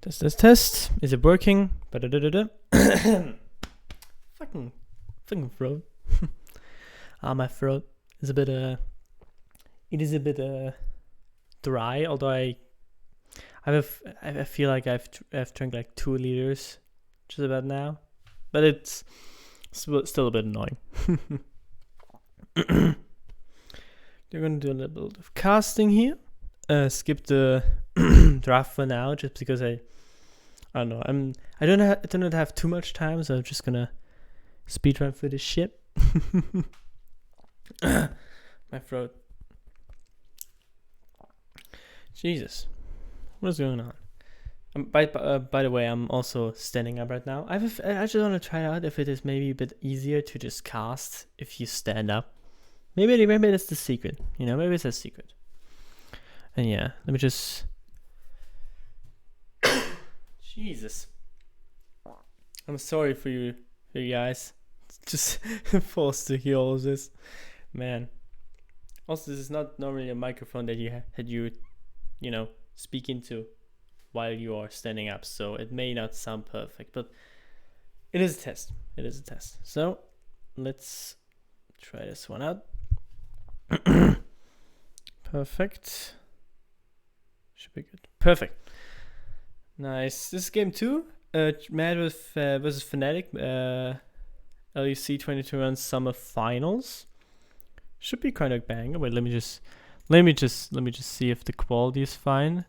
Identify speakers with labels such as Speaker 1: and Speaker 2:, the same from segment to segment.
Speaker 1: Test. Is it working? Fucking throat. My throat is a bit it is a bit dry. Although I feel like I've drank like 2 liters just about now, but it's still a bit annoying. They're gonna do a little bit of casting here. Skip the draft for now, just because I don't know. I don't have too much time, so I'm just gonna speedrun through this shit. My throat. Jesus, what is going on? By the way, I'm also standing up right now. I just want to try out if it is maybe a bit easier to just cast if you stand up. Maybe that's the secret. Maybe it's a secret. And yeah, let me just. Jesus, I'm sorry for you guys. Just forced to hear all of this, man. Also, this is not normally a microphone that you speak into while you are standing up, so it may not sound perfect, but it is a test. So let's try this one out. Perfect. Should be good. Perfect. Nice. This is game 2. Mad versus Fnatic. LEC 2021 Summer Finals. Should be kind of bang. Wait, let me just see if the quality is fine.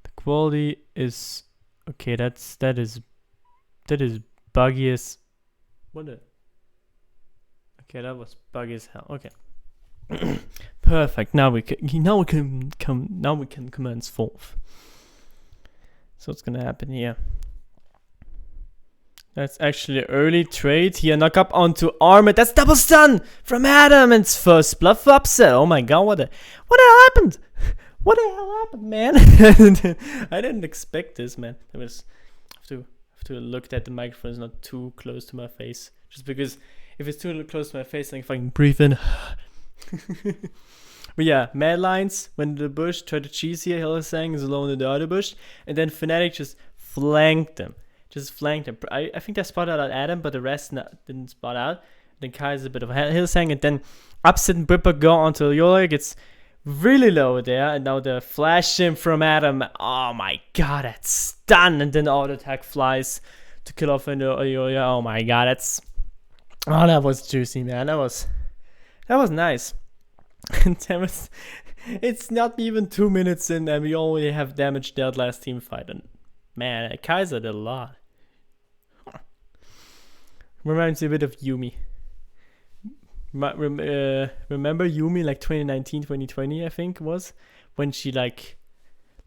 Speaker 1: The quality is okay. That is buggy as what the. Okay, that was buggy as hell. Okay. Perfect. Now we can commence fourth. So what's gonna happen here? That's actually an early trade here. Knock up onto Armor. That's double stun from Adam. And it's first bluff upset. Oh my god, what the hell happened? What the hell happened, man? I didn't expect this, man. I have to look that the microphone is not too close to my face. Just because if it's too close to my face, then I can fucking breathe in. But yeah, Mad Lions went into the bush, tried to cheese here. Hillsang is alone in the other bush. And then Fnatic just flanked them. I think they spotted out Adam, but the rest didn't spot out. Then Kai's a bit of a Hillsang, and then Upset and Bripper go onto Yola. Gets really low there, and now the flash in from Adam. Oh my god, that's stun! And then auto attack flies to kill off into Yola. Oh my god, that was juicy, man. That was nice. And it's not even 2 minutes in, and we already have damage dealt last team fight. And man, Kaiser did a lot. Reminds me a bit of Yumi. Remember Yumi like 2019, 2020, I think it was, when she like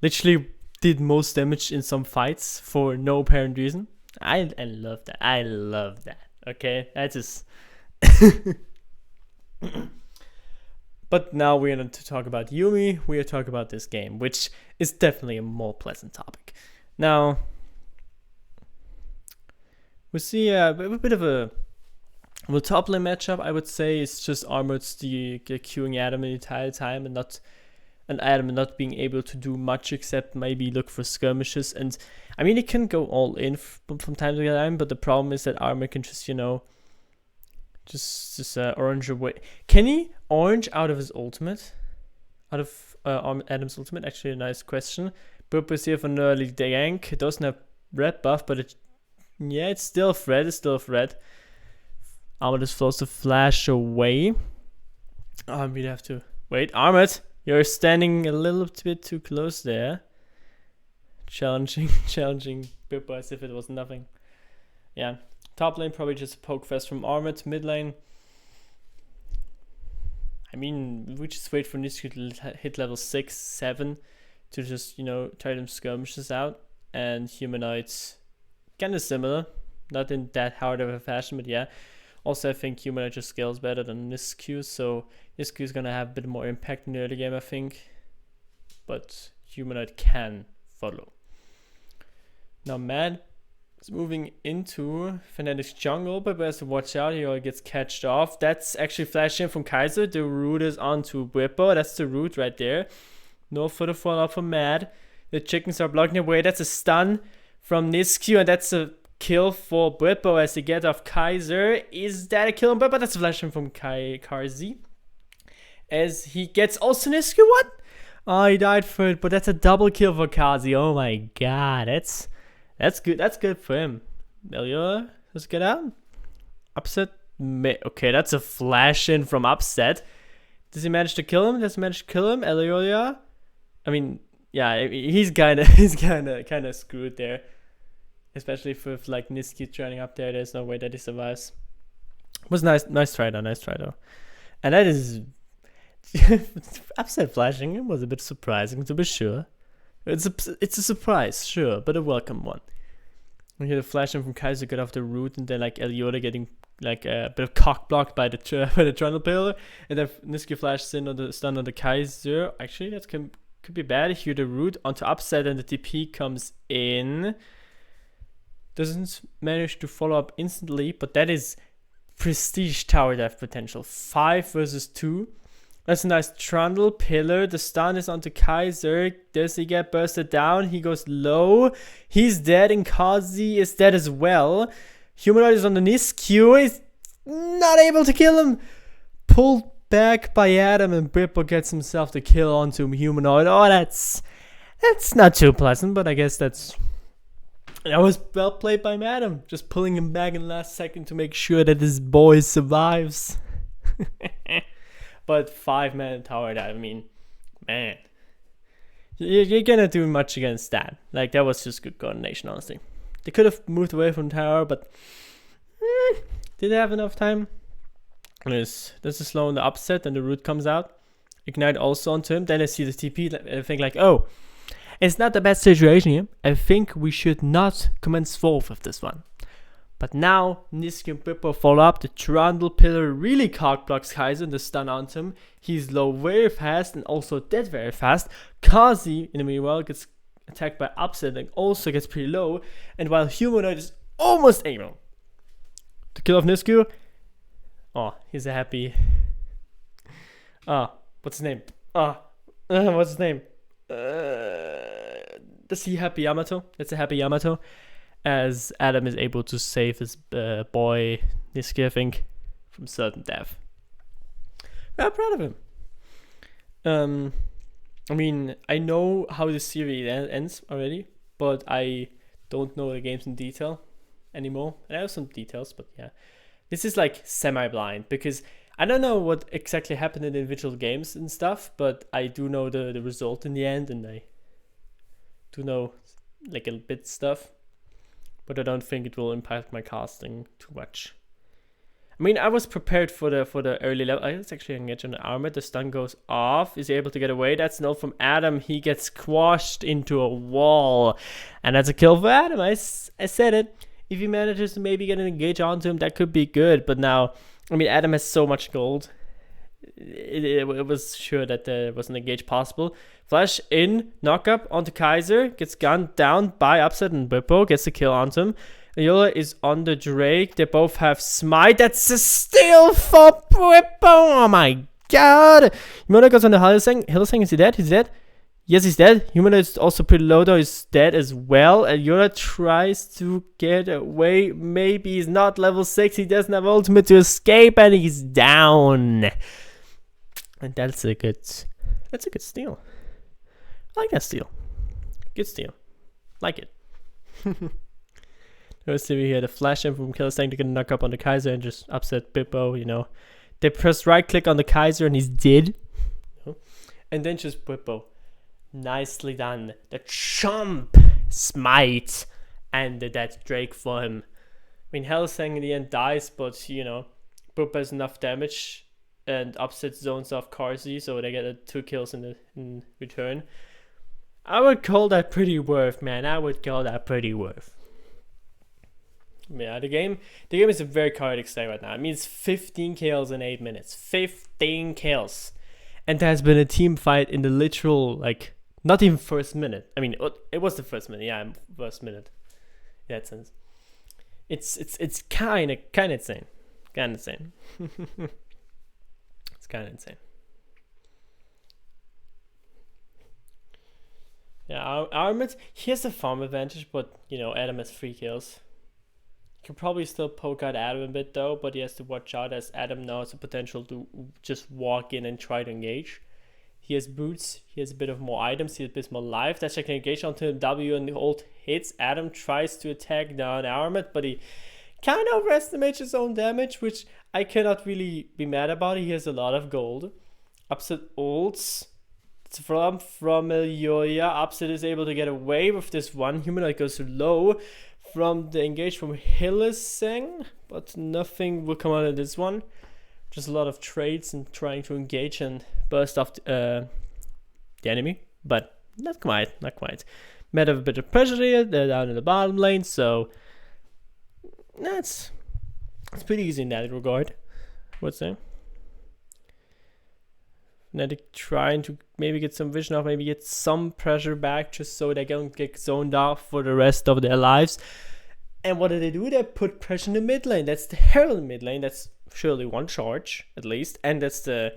Speaker 1: literally did most damage in some fights for no apparent reason. I love that. I love that. Okay, that is. But now we're going to talk about Yumi. We are talking about this game, which is definitely a more pleasant topic. Now, we see a bit of a top lane matchup. I would say it's just Armored's the queuing Adam the entire time, and Adam not being able to do much except maybe look for skirmishes. And I mean, he can go all in from time to time, but the problem is that Armored can just orange away. Can he orange out of his ultimate? Out of Adam's ultimate? Actually, a nice question. Purpose here for an early gank. It doesn't have red buff, but it's still a threat. Armored is forced to flash away. We'd have to wait. Armored, you're standing a little bit too close there. Challenging Pippa as if it was nothing. Yeah. Top lane, probably just a poke fest from Armored. Mid lane, I mean, we just wait for Nisku to hit level 6, 7 to just, try them skirmishes out. And Humanoids, kind of similar. Not in that hard of a fashion, but yeah. Also, I think Humanoid just scales better than Nisku, so Nisku is going to have a bit more impact in the early game, I think. But Humanoid can follow. Now, Mad is moving into Fnatic's jungle, but we have to watch out. He all gets catched off. That's actually flashing from Kaiser. The root is onto Whippo. That's the root right there. No further fallout from Mad. The chickens are blocking away. That's a stun from Nisku, and that's a kill for Bwipo as they get off Kaiser. Is that a kill on Bwipo? That's a flashing from Karzi. As he gets also Nisku. What? Oh, he died for it, but that's a double kill for Kazi. Oh my god, that's good. That's good for him. Melioda, let's get out. Upset. Okay, that's a flash in from Upset. Does he manage to kill him? Does he manage to kill him? Elioria? I mean, yeah, he's kind of screwed there. Especially with like Niski turning up there. There's no way that he survives. It was nice try though. And that is Upset flashing him was a bit surprising to be sure. It's a surprise, sure, but a welcome one. We hear the flashing from Kaiser get off the root, and then like Elioda getting like a bit of cock blocked by the Trundle Pillar, and then Niski flashes in on the stun on the Kaiser. Actually, that could be bad. Here the root onto Upset, and the TP comes in. Doesn't manage to follow up instantly, but that is prestige tower dive potential. 5 versus 2. That's a nice Trundle Pillar. The stun is onto Kaiser. Does he get bursted down? He goes low. He's dead, and Kazi is dead as well. Humanoid is on the Niskyu. He's not able to kill him. Pulled back by Adam, and Bwipo gets himself the kill onto Humanoid. Oh, that's not too pleasant, but I guess that was well played by Adam. Just pulling him back in the last second to make sure that his boy survives. But 5-man tower dive, I mean, man. You're gonna do much against that. Like, that was just good coordination, honestly. They could have moved away from tower, but did they have enough time? There's a slow on the Upset, and the root comes out. Ignite also onto him. Then I see the TP, and I think like, oh, it's not the best situation here. I think we should not commence forth with this one. But now, Niski and Bwipo follow up. The Trundle Pillar really cock blocks Kaiser and the stun onto him. He's low very fast and also dead very fast. Kazi, in the meanwhile, gets attacked by Upset and also gets pretty low. And while Humanoid is almost able to kill off Nisku, oh, he's a happy. What's his name? What's his name? Does he happy Yamato? That's a happy Yamato. As Adam is able to save his boy Niski, I think, from certain death. I'm proud of him. I mean, I know how the series ends already, but I don't know the games in detail anymore. And I have some details, but yeah. This is like semi-blind, because I don't know what exactly happened in the individual games and stuff, but I do know the result in the end, and I do know like a bit stuff. But I don't think it will impact my casting too much. I mean, I was prepared for the early level. Let's actually engage on the armor. The stun goes off. Is he able to get away? That's an ult from Adam. He gets squashed into a wall. And that's a kill for Adam. I said it. If he manages to maybe get an engage onto him, that could be good. But now, I mean, Adam has so much gold. It was sure that there was an engage possible. Flash in, knock up onto Kaiser, gets gunned down by Upset, and Bwipo gets the kill onto him. Yola is on the Drake. They both have smite. That's a steal for Bwipo. Oh my god. Humanoid goes on the Hillsang. Is he dead? He's dead. Yes, he's dead. Humanoid is also pretty low though. He's dead as well. And Yola tries to get away. Maybe he's not level 6. He doesn't have ultimate to escape, and he's down. And that's a good steal. I like that steal. Good steal. Like it. Let's see here. The flash in from Killstang to get a knock up on the Kaiser and just upset Bwipo, you know. They press right click on the Kaiser and he's dead. And then just Bwipo. Nicely done. The chomp smite and the dead Drake for him. I mean, Hellsang in the end dies, but you know, Bwipo has enough damage and Upset zones off Karzi, so they get 2 kills in return. I would call that pretty worth, man. I would call that pretty worth. Yeah, the game is a very chaotic state right now. It means 15 kills in 8 minutes. 15 kills. And there has been a team fight in the literal, like, not even first minute. I mean, it was the first minute. Yeah, first minute. In that sense. It's kind of insane. Kind of insane. It's kind of insane. Yeah, Armament, he has a farm advantage, but you know, Adam has 3 kills. Can probably still poke out Adam a bit though, but he has to watch out as Adam now has the potential to just walk in and try to engage. He has boots, he has a bit of more items, he has a bit more life. That's like an engage onto W and the ult hits. Adam tries to attack down Armament, but he kind of overestimates his own damage, which I cannot really be mad about. He has a lot of gold. Upset ults. It's from Elioya. Upset is able to get away with this one. Humanoid goes low from the engage from Hillesang, but nothing will come out of this one. Just a lot of trades and trying to engage and burst off the enemy, but not quite. Met a bit of pressure here. They're down in the bottom lane, so it's pretty easy in that regard. What's that? Fnatic trying to maybe get some vision off, maybe get some pressure back just so they don't get zoned off for the rest of their lives. And what do? They put pressure in the mid lane. That's the Herald mid lane. That's surely one charge at least, and that's the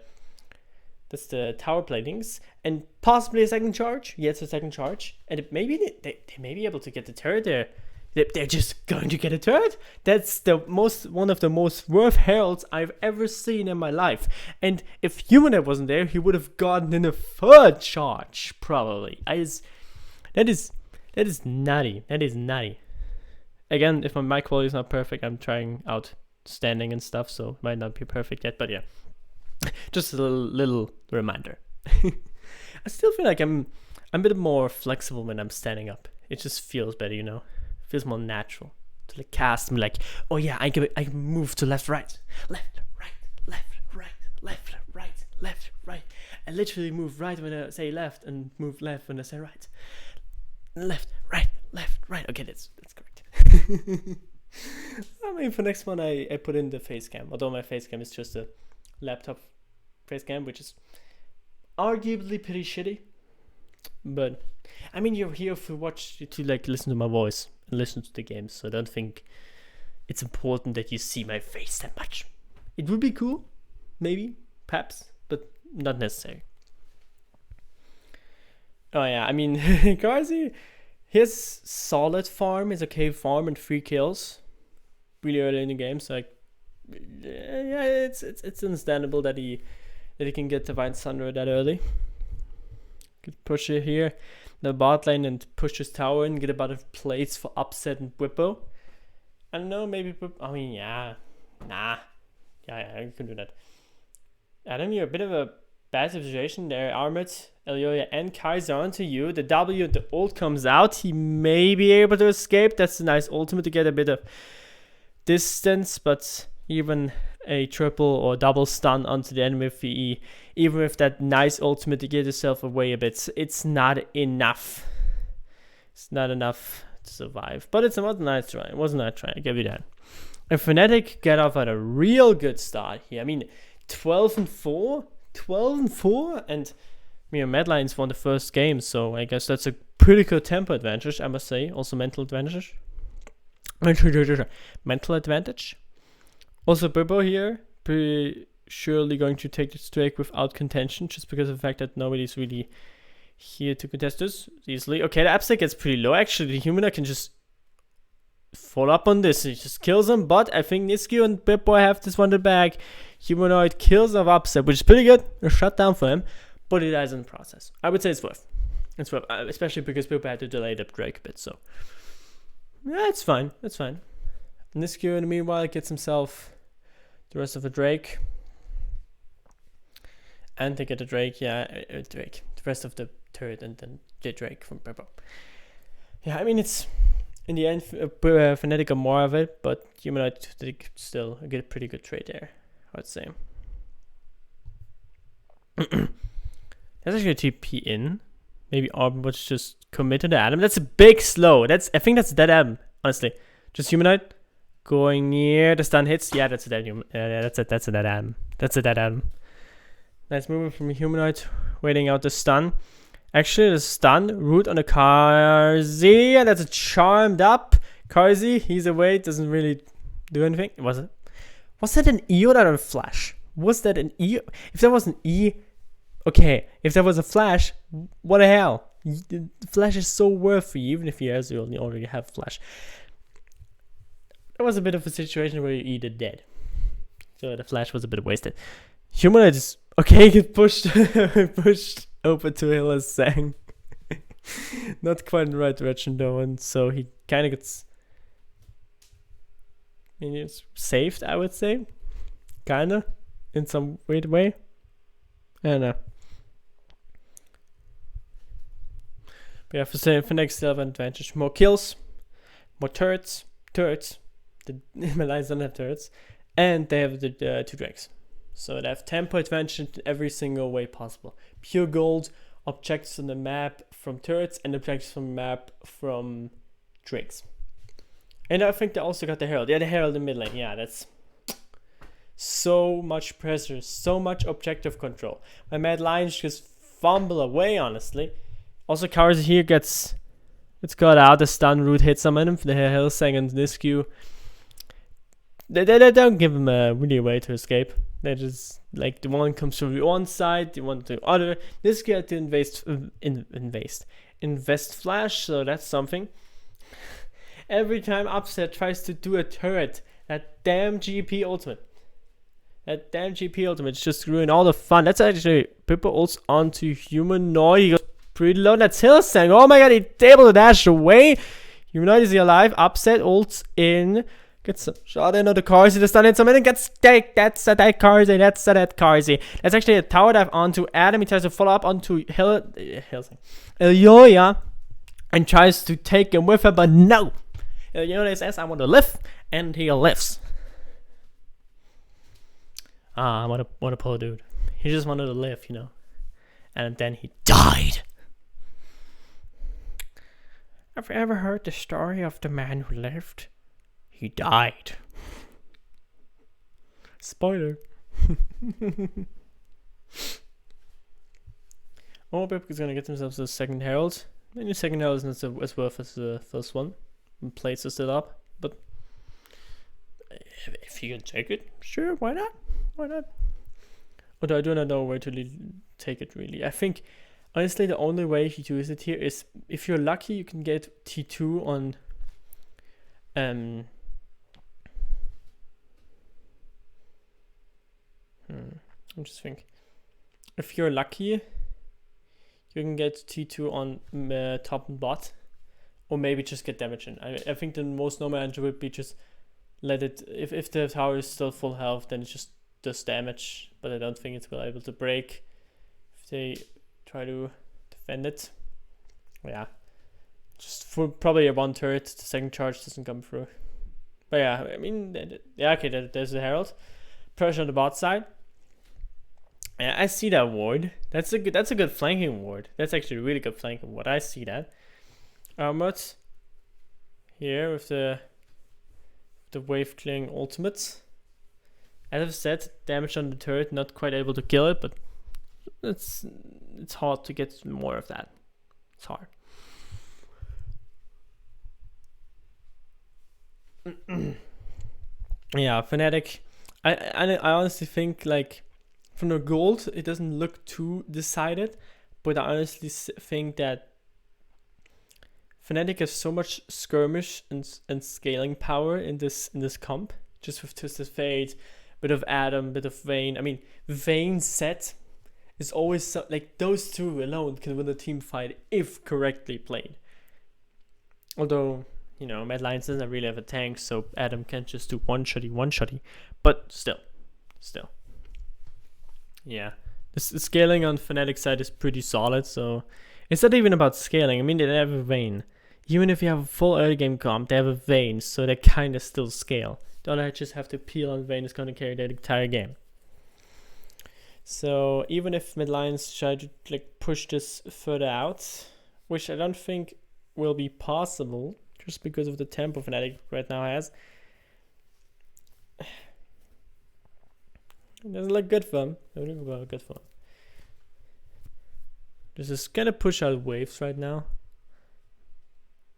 Speaker 1: tower platings, and possibly a second charge. Yes, a second charge, and maybe they may be able to get the turret there. They're just going to get a turret. That's one of the most worth heralds I've ever seen in my life. And if Humanoid wasn't there, he would have gotten in a 3rd charge probably. That is nutty. That is nutty. Again, if my mic quality is not perfect, I'm trying out standing and stuff, so it might not be perfect yet. But yeah, just a little reminder. I still feel like I'm a bit more flexible when I'm standing up. It just feels better, you know. Feels more natural to like cast me like, oh yeah, I can move to left right, I literally move right when I say left and move left when I say right, left right. Okay, that's correct. I mean, for next one I put in the face cam, although my face cam is just a laptop face cam, which is arguably pretty shitty, but I mean, you're here to listen to my voice and listen to the games, so I don't think it's important that you see my face that much. It would be cool, maybe, perhaps, but not necessary. Oh yeah, I mean, Garzi, his solid farm is okay farm and 3 kills really early in the game, so yeah, it's understandable that he can get Divine Sunray that early. Could push it here, the bot lane, and push his tower and get a bit of plates for Upset and Whippo. I don't know, maybe. I mean, yeah, you can do that. Adam, you're a bit of a bad situation there. Armored, Elioya, and Kaiser onto you. The W, the ult comes out. He may be able to escape. That's a nice ultimate to get a bit of distance, but even a triple or double stun onto the enemy VE, even with that nice ultimate to get yourself away a bit, it's not enough. It's not enough to survive, but it was a nice try. It was a nice try, I give you that. And Fnatic get off at a real good start here. I mean, 12-4, and Medlines won the first game, so I guess that's a pretty good tempo advantage, I must say. Also mental advantage. Mental advantage. Also, Burbo here, pretty surely going to take this Drake without contention, just because of the fact that nobody's really here to contest this easily. Okay, the upset gets pretty low. Actually, the Humanoid can just fall up on this. He just kills him, but I think Niskio and Burbo have this one in the bag. Humanoid kills of upset, which is pretty good. A shutdown for him, but it dies in the process. I would say it's worth. It's worth, especially because Burbo had to delay the Drake a bit, so yeah, it's fine. It's fine. Niskio, in the meanwhile, gets himself the rest of the Drake. And they get the Drake, Drake. The rest of the turret and then the Drake from Burbo. Yeah, I mean, it's... In the end, Fnatic got more of it, but Humanoid still get a pretty good trade there, I would say. That's actually a TP in. Maybe Auburn was just committed to Adam. That's a big slow. I think that's dead Adam, honestly. Just Humanoid going near the stun hits. Yeah, that's a dead human. That's a dead Adam. That's a dead Adam. Nice movement from Humanoid, waiting out the stun. Actually, the stun root on the Karzi, and that's a charmed up Karzi. He's away, doesn't really do anything. Was that an E or a flash? Was that an E? If that was an E, okay. If that was a flash, what the hell? The flash is so worth you, even if you already have flash. It was a bit of a situation where you're either dead. So the flash was a bit wasted. Humanoid is okay, get pushed pushed over to Hylissang. Not quite in the right direction though, and so he kind of gets, I mean, it's saved, I would say, kinda, in some weird way. I don't know. But yeah, for next still have an advantage. More kills, more turrets. My lines don't have turrets, and they have the 2 drakes. So they have tempo advantage in every single way possible. Pure gold, objectives on the map from turrets, and objectives from the map from drakes. And I think they also got the herald. Yeah, the herald in mid lane. Yeah, that's so much pressure, so much objective control. My mad lions just fumble away, honestly. Also, Karza here gets got out. The stun root hits some of them. The Hylissang and this queue. They don't give him really a way to escape. They just, like, the one comes from one side, the one to the other. This guy had to invest flash, so that's something. Every time Upset tries to do a turret, that damn GP ultimate. Just ruined all the fun. That's actually Pippa ults onto Humanoid. He goes pretty low. That's Hylissang. Oh my god, he's able to dash away. Humanoid is alive. Upset ults in. Gets a shot into the Karzi. The stun hits him and gets take. That's that Karzi. That's that Karzi. That's actually a tower dive onto Adam. He tries to follow up onto Ilyoya and tries to take him with her, but no. Ilyoya says, I want to live, and he lives. What a poor dude. He just wanted to live, you know. And then he died. Have you ever heard the story of the man who lived? He died. Spoiler. Pip is gonna get themselves a second herald. Maybe second herald isn't as worth as the first one. And plates are still up, but if you can take it, sure, why not? Although I do not know where to take it really. I think honestly the only way to use it here is if you're lucky you can get T2 on I'm just think. If you're lucky, you can get T2 on top and bot, or maybe just get damage in. I think the most normal answer would be just let it. If the tower is still full health, then it just does damage. But I don't think it's will able to break if they try to defend it. Yeah, just for probably a one turret, the second charge doesn't come through. But yeah, I mean, yeah, okay, there's the herald. Pressure on the bot side. Yeah, I see that ward. That's a good flanking ward. That's actually a really good flanking ward. I see that. Armored here with the wave clearing ultimates. As I've said, damage on the turret, not quite able to kill it, but it's hard to get more of that. It's hard. Yeah, Fnatic. I honestly think, like, from the gold, it doesn't look too decided, but I honestly think that Fnatic has so much skirmish and scaling power in this comp, just with Twisted Fate, bit of Adam, bit of Vayne. I mean, Vayne set is always so, like, those two alone can win a team fight if correctly played. Although, you know, Mad Lions doesn't really have a tank, so Adam can't just do one-shotty. But still. Yeah. The scaling on Fnatic side is pretty solid, so it's not even about scaling. I mean, they have a Vayne. Even if you have a full early game comp, they have a Vayne, so they kind of still scale. Don't just have to peel on Vayne is going to carry the entire game. So even if Mad Lions try to, like, push this further out, which I don't think will be possible, just because of the tempo Fnatic right now has, it doesn't look good for them. It doesn't look good for them. This is gonna push out waves right now,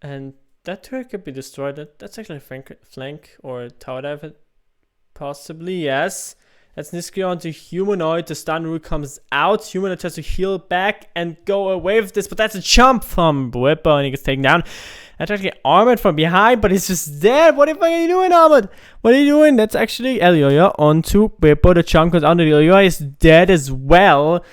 Speaker 1: and that turret could be destroyed. That's actually a flank or a tower dive, possibly. Yes, That's Niskio onto Humanoid. The stun root comes out. Humanoid tries to heal back and go away with this, but that's a jump from Whippo, and he gets taken down. I tried to get Armored from behind, but he's just dead. What the fuck are you doing, Armored? What are you doing? That's actually Elioya onto Whippo. The chunk goes under. Elioya is dead as well.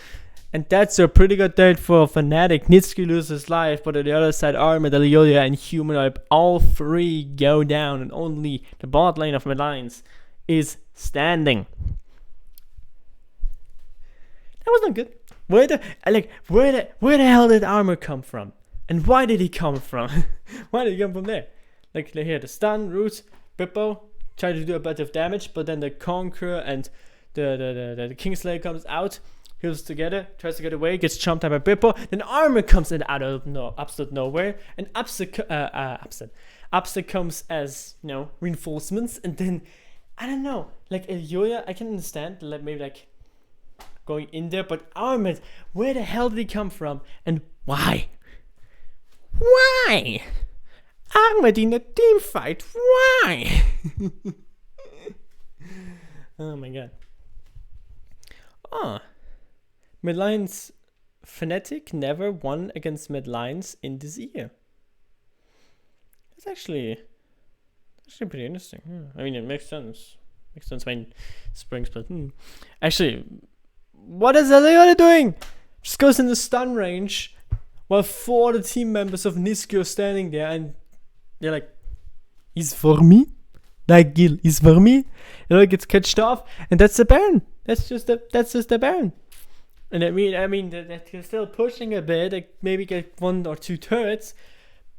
Speaker 1: And that's a pretty good death for Fnatic. Niskio loses life, but on the other side, Armored, Elioya, and Humanoid, all three go down, and only the bot lane of Medlines is standing. That was not good. Where the hell did Armored come from? And why did he come from? Why did he come from there? Like here, the stun, roots, Whippo try to do a bit of damage, but then the Conqueror and the Kingslayer comes out, heals together, tries to get away, gets chomped out by Whippo. Then Armored comes in out of absolute nowhere, and Upset comes as reinforcements, and then I don't know, like Elioya, I can understand, like maybe like going in there, but Armored, where the hell did he come from, and why? Why? Armored in a team fight. Why? Oh my god. Oh. Medlines Fnatic never won against Medlines in this year. That's actually pretty interesting. I mean, it makes sense. Makes sense when Springs, but actually, what is Elioya doing? Just goes in the stun range while 4 of the team members of Niskio are standing there, and they're like, "He's for me. That kill is for me." Gets catched off, and that's the Baron. That's just the Baron. And I mean, they're still pushing a bit. They maybe get 1 or 2 turrets,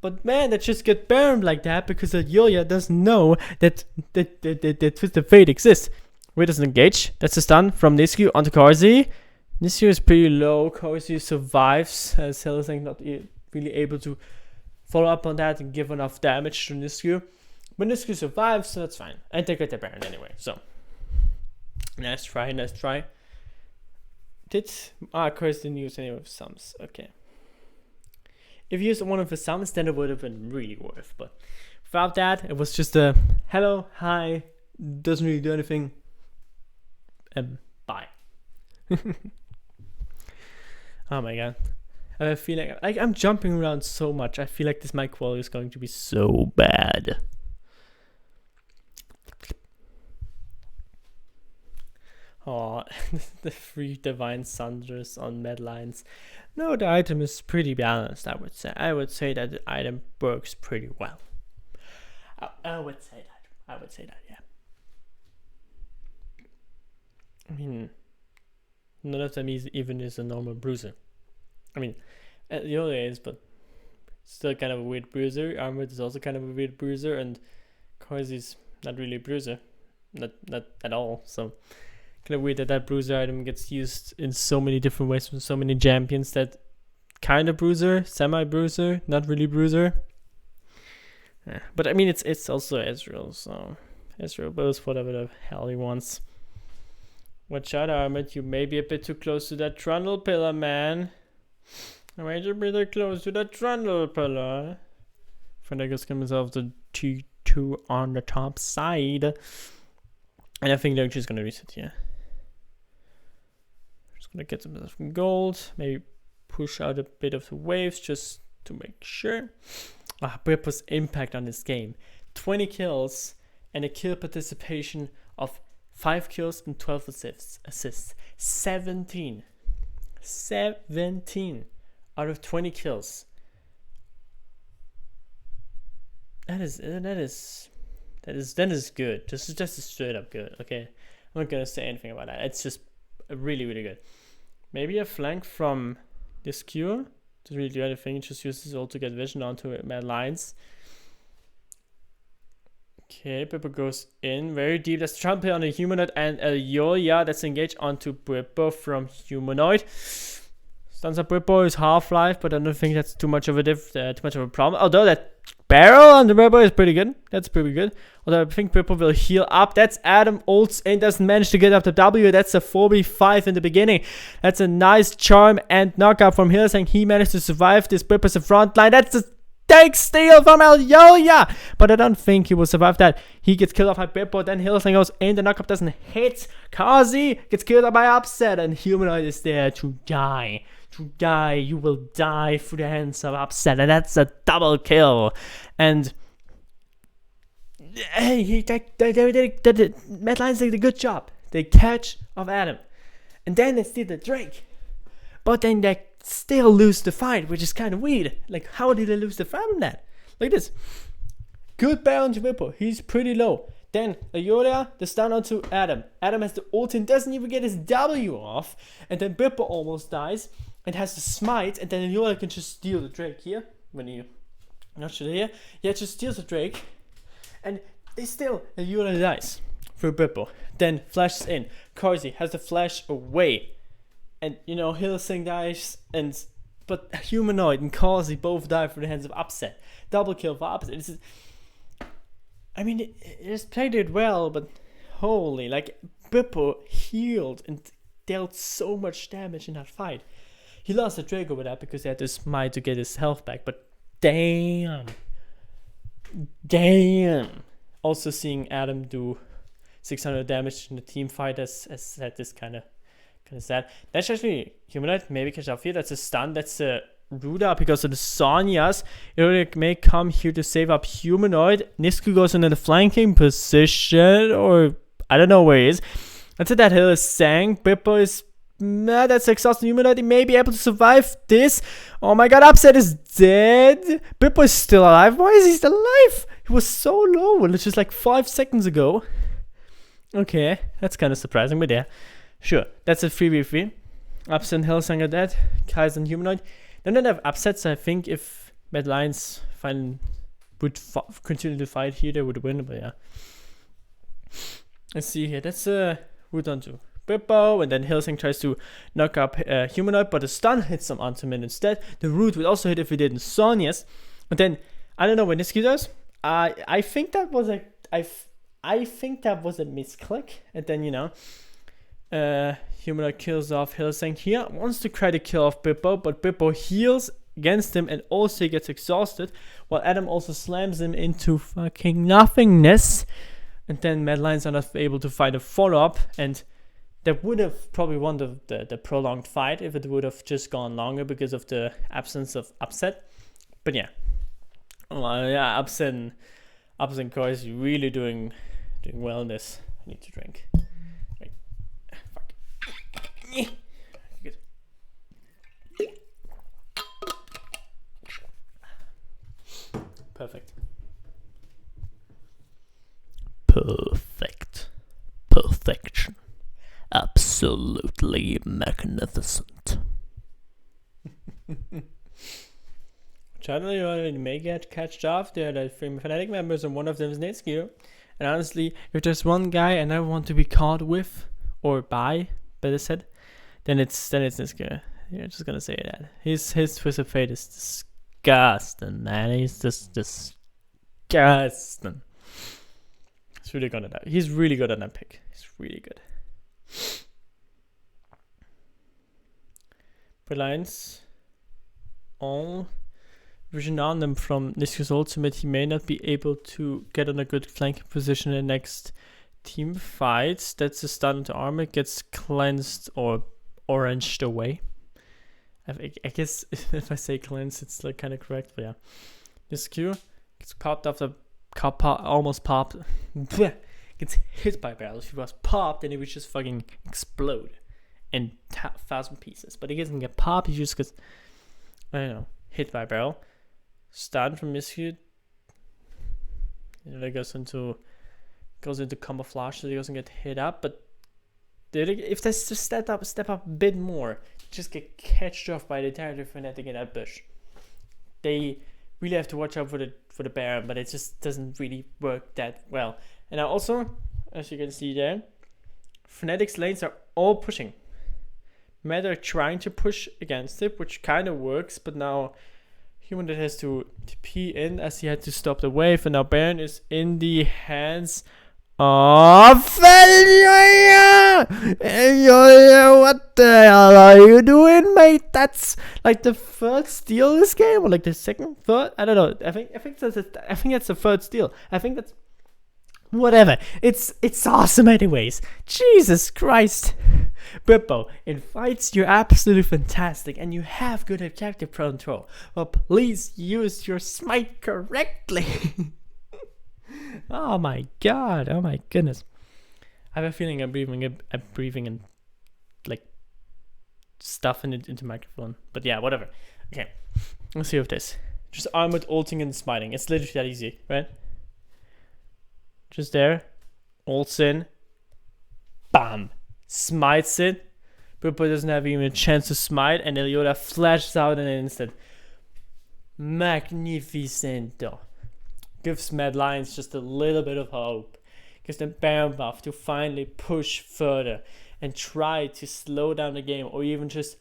Speaker 1: but man, they just get burned like that because Elioya doesn't know that Twisted Fate exists. Wait, doesn't engage. That's a stun from Niskio onto Corsi. Niskio is pretty low. Corsi survives, as Hellsing not really able to follow up on that and give enough damage to Niskio. But Niskio survives, so that's fine. And they get the Baron anyway, so. Nice try. Corsi didn't use any of his sums. Okay. If you used one of his sums, then it would have been really worth. But without that, it was just a hello, hi, doesn't really do anything, and bye. Oh my god. I have a feeling like I'm jumping around so much. I feel like this mic quality is going to be so bad. Oh, the 3 Divine Sunders on Medlines. No, the item is pretty balanced, I would say. I would say that the item works pretty well. I would say that, yeah. I mean, none of them even is a normal bruiser. I mean, Elioya is, but still kind of a weird bruiser. Armored is also kind of a weird bruiser, and Corsi's not really a bruiser. Not at all, so kind of weird that bruiser item gets used in so many different ways from so many champions. That kind of bruiser, semi-bruiser, not really bruiser. Yeah. But I mean, it's also Ezreal, so Ezreal goes for whatever the hell he wants. Watch out, Armored, you may be a bit too close to that trundle pillar, man. I made you pretty close to that trundle pillar. Fnatic has given himself the T2 on the top side. And I think they're just gonna reset here. Just gonna get some gold, maybe push out a bit of the waves just to make sure. Whippo's impact on this game. 20 kills and a kill participation of 5 kills and 12 assists. 17 out of 20 kills. That is good. This is just straight up good. Okay, I'm not gonna say anything about that. It's just really, really good. Maybe a flank from this Q. Doesn't really do anything. Just uses ult to get vision onto Mad Lions. Okay, Whippo goes in very deep. That's Trumpet on the Humanoid and Elioya. That's engaged onto Whippo from Humanoid. Stuns up Whippo is Half-Life, but I don't think that's too much of a problem. Although that barrel on the Whippo is pretty good. That's pretty good. Although I think Whippo will heal up. That's Adam ults in, doesn't manage to get up the W. That's a 4v5 in the beginning. That's a nice charm and knockout from Hillsang. He managed to survive. This Whippo's a front line. That's a takes steal from Elyoya, but I don't think he will survive that. He gets killed off by Bippo, then Hillsang goes in, the knockup doesn't hit. Kazi gets killed off by Upset, and Humanoid is there to die. To die, you will die through the hands of Upset, and that's a double kill. And hey, Mad Lions did a good job. They catch of Adam, and then they steal the Drake, but then they still lose the fight, which is kind of weird. Like, how did they lose the fight from that? Like this. Good Baron to Bippo. He's pretty low. Then Elyoya, the stun onto Adam. Adam has the ult and doesn't even get his W off. And then Bippo almost dies and has the smite. And then Elyoya can just steal the Drake here. When you not sure here. Yeah, just steals the Drake. And they still, Elyoya dies through Bippo. Then flashes in. Kazi has the flash away. And Hillsang dies, but Humanoid and Kazi both die through the hands of Upset. Double kill for Upset. It just played it well, but holy, like, Bippo healed and dealt so much damage in that fight. He lost the Draco with that because he had to smite to get his health back, but damn. Also seeing Adam do 600 damage in the team fight as said, this kind of sad. That's actually Humanoid, maybe catch up here. That's a stun. That's a Ruda because of the Sonyas. It may come here to save up Humanoid. Nisku goes into the flanking position, or I don't know where he is. That's it. That hill is sank. Bippo is that's exhausting Humanoid. He may be able to survive this. Oh my god, Upset is dead. Bippo is still alive. Why is he still alive? He was so low, just like 5 seconds ago. Okay, that's kind of surprising, but yeah. Sure, that's a 3v3. Upset and Hillsang are dead. Kaiser and Humanoid. Then they have Upsets. I think if Mad Lions would continue to fight here, they would win. But yeah. Let's see here. That's root onto Bippo. And then Hillsang tries to knock up Humanoid, but the stun hits him onto Min instead. The root would also hit if he didn't Sonyas. And then, I don't know when this does. I think that was a misclick. And then, Humanoid kills off Hillsang here. Wants to try to kill off Bippo, but Bippo heals against him and also gets exhausted, while Adam also slams him into fucking nothingness. And then Mad Lions are not able to find a follow-up, and that would have probably won the prolonged fight if it would have just gone longer because of the absence of Upset. But yeah. Upset and Core is really doing well in this. I need to drink. Good. Perfect. Perfection. Absolutely magnificent. Channel, you may get catched off. There are the 3 Fnatic members, and one of them is Nitsky. And honestly, if there's one guy I never want to be caught with or by, better said, then it's Nitsky. You're just gonna say that. His twist of fate is disgusting, man. He's just disgusting. He's really good at that. He's really good at that pick. He's really good. Reliance on vision on them from Nisku's ultimate. He may not be able to get on a good flanking position in the next team fight. That's a stun to armor. Gets cleansed or oranged away. I guess if I say cleansed, it's like kind of correct. But yeah, Nisku gets popped after almost popped. Gets hit by barrel. If he was popped, then he would just fucking explode in 1,000 pieces. But he doesn't get popped. He just gets, I don't know, hit by barrel. Stun from Nisku. That goes into camouflage, so he doesn't get hit up. But if they just step up a bit more, just get catched off by the entire Fnatic in that bush. They really have to watch out for the Baron, but it just doesn't really work that well. And now also, as you can see there, Fnatic's lanes are all pushing. Mad are trying to push against it, which kind of works, but now Humanoid has to TP in as he had to stop the wave, and now Baron is in the hands Oh, what the hell are you doing, mate? That's like the third steal this game, or like the second, third. I don't know. I think that's the third steal. I think that's whatever. It's awesome, anyways. Jesus Christ, Bippo. In fights, you're absolutely fantastic, and you have good objective control. But please use your smite correctly. Oh my god, oh my goodness. I have a feeling I'm breathing and like stuffing it into microphone. But yeah, whatever. Okay, let's see with this. Just armored ulting and smiting. It's literally that easy, right? Just there. Ults in. Bam. Smites it. Bippo doesn't have even a chance to smite, and Eliota flashes out in an instant. Magnificento. Gives Mad Lions just a little bit of hope. Gives them Baron buff to finally push further and try to slow down the game, or even just,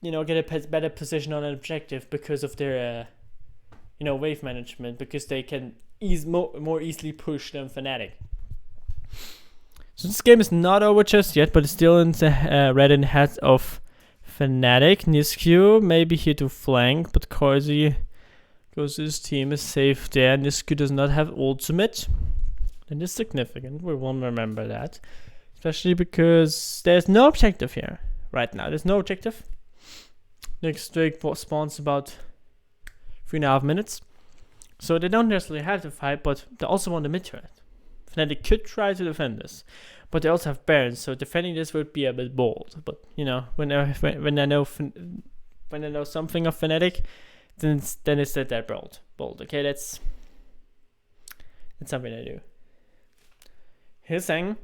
Speaker 1: get a better position on an objective because of their, wave management, because they can more easily push than Fnatic. So this game is not over just yet, but it's still in the red in hat of Fnatic. Nisku may be here to flank, but Corsi... because his team is safe there. Nisku does not have ultimate. And it's significant. We won't remember that. Especially because there's no objective here. Right now. There's no objective. Next Drake spawns about 3.5 minutes. So they don't necessarily have to fight, but they also want the mid turret. Fnatic could try to defend this. But they also have Barons, so defending this would be a bit bold. But, when I know something of Fnatic, then it's that bold. Okay, that's something I do. Hissing,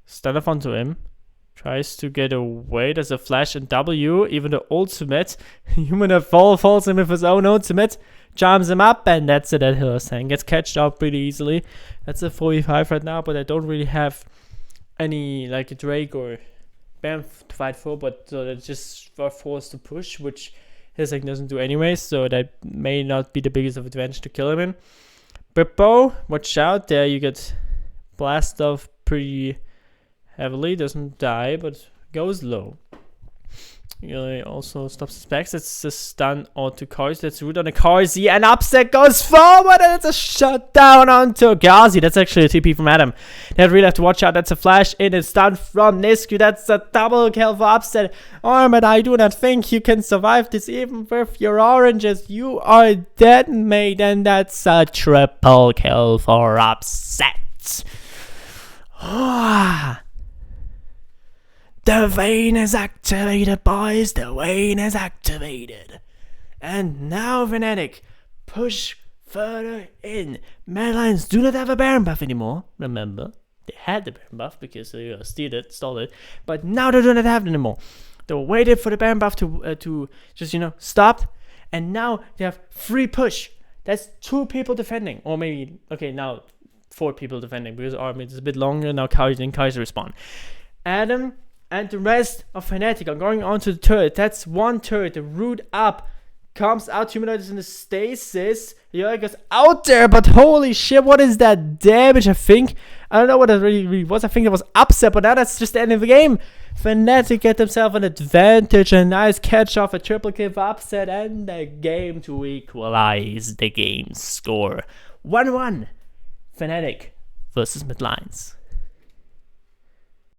Speaker 1: stun off onto him, tries to get away. There's a flash and W, even the ultimate. Human falls him with his own ultimate, charms him up, and that's it. That Hillsang gets catched out pretty easily. That's a 45 right now, but I don't really have any like a Drake or Bam to fight for, but so they're just forced to push, which Hissing doesn't do anyway, so that may not be the biggest of advantage to kill him in. Bippo, watch out there, you get blasted off pretty heavily, doesn't die, but goes low. He also stops his backs. It's a stun onto Corsi. Let's root on the Corsi, and Upset goes forward, and it's a shutdown onto Gazi. That's actually a TP from Adam. They really have to watch out. That's a flash in and stun from Nisku. That's a double kill for Upset. But I do not think you can survive this even with your oranges. You are dead, mate, and that's a triple kill for Upset. The Vayne is activated, boys. The Vayne is activated. And now Fnatic push further in. Mad Lions do not have a Baron buff anymore. Remember, they had the Baron buff because they stole it. But now they do not have it anymore. They waited for the Baron buff to just, stop. And now they have free push. That's 2 people defending. Or maybe, okay, now 4 people defending because Army is a bit longer. Now Kaiser respawn. Adam and the rest of Fnatic are going onto the turret. That's one turret. The root up comes out. Humanoid is in the stasis. Yoda goes out there, but holy shit, what is that damage? I don't know what it really was. I think it was Upset, but now that's just the end of the game. Fnatic get themselves an advantage. A nice catch off, a triple kill for Upset, and the game to equalize the game score. 1-1. Fnatic versus Mad Lions.